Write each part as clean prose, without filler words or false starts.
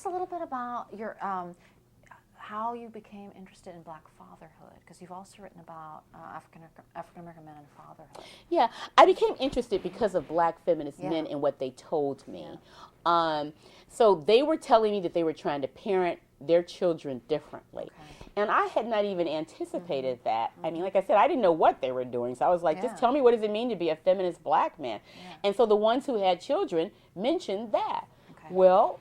us a little bit about your how you became interested in Black fatherhood, because you've also written about African American men and fatherhood. Yeah, I became interested because of Black feminist men and what they told me. So they were telling me that they were trying to parent their children differently. And I had not even anticipated that. I mean, like I said, I didn't know what they were doing. So I was like, just tell me, what does it mean to be a feminist Black man? And so the ones who had children mentioned that. Well,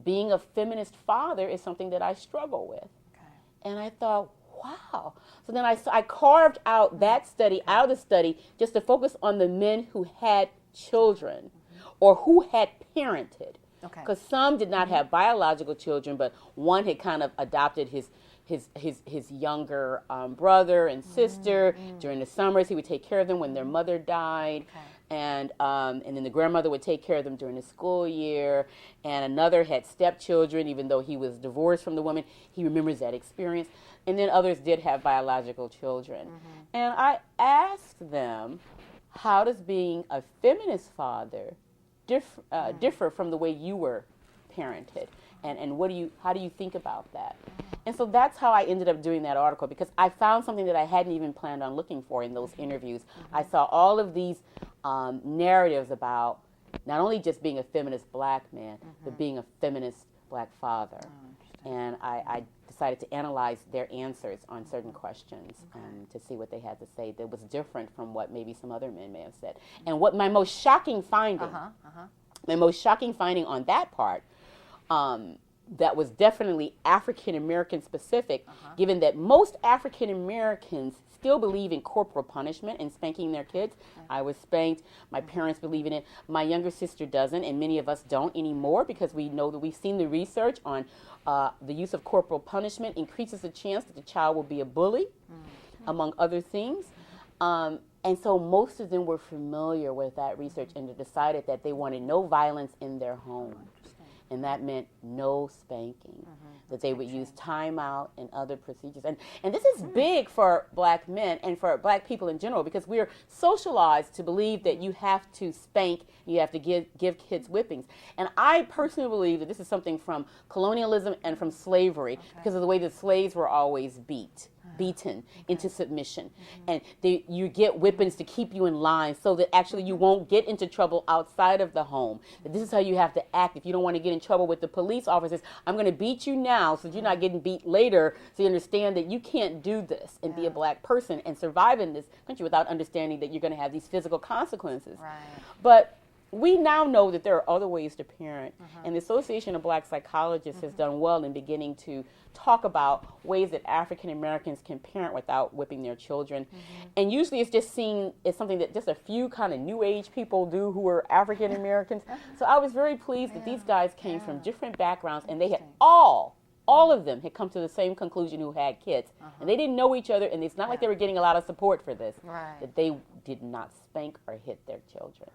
being a feminist father is something that I struggle with. And I thought, wow. So then I carved out that study out of the study just to focus on the men who had children or who had parented. Because some did not have biological children, but one had kind of adopted his younger brother and sister. During the summers, he would take care of them when their mother died. And then the grandmother would take care of them during the school year. And another had stepchildren, even though he was divorced from the woman. He remembers that experience. And then others did have biological children. And I asked them, how does being a feminist father differ from the way you were parented? And how do you think about that? And so that's how I ended up doing that article, because I found something that I hadn't even planned on looking for in those interviews. I saw all of these narratives about not only just being a feminist Black man, but being a feminist Black father. And I decided to analyze their answers on certain questions to see what they had to say that was different from what maybe some other men may have said. And what my most shocking finding, on that part, that was definitely African American specific, given that most African Americans still believe in corporal punishment and spanking their kids. I was spanked. My parents believe in it. My younger sister doesn't, and many of us don't anymore, because we know that we've seen the research on the use of corporal punishment increases the chance that the child will be a bully, among other things. And so most of them were familiar with that research and decided that they wanted no violence in their home. And that meant no spanking, that they would use timeout and other procedures. And this is big for Black men and for Black people in general, because we are socialized to believe that you have to spank, you have to give kids whippings. And I personally believe that this is something from colonialism and from slavery, because of the way that slaves were always beaten into submission. And you get whippings to keep you in line so that actually you won't get into trouble outside of the home. That this is how you have to act. If you don't want to get in trouble with the police officers, I'm going to beat you now so that you're not getting beat later, so you understand that you can't do this and be a Black person and survive in this country without understanding that you're going to have these physical consequences. But we now know that there are other ways to parent, and the Association of Black Psychologists has done well in beginning to talk about ways that African Americans can parent without whipping their children. And usually it's just seen as something that just a few kind of new age people do who are African Americans. So I was very pleased that these guys came from different backgrounds, and they had all of them had come to the same conclusion who had kids. And they didn't know each other, and it's not like they were getting a lot of support for this, that they did not spank or hit their children.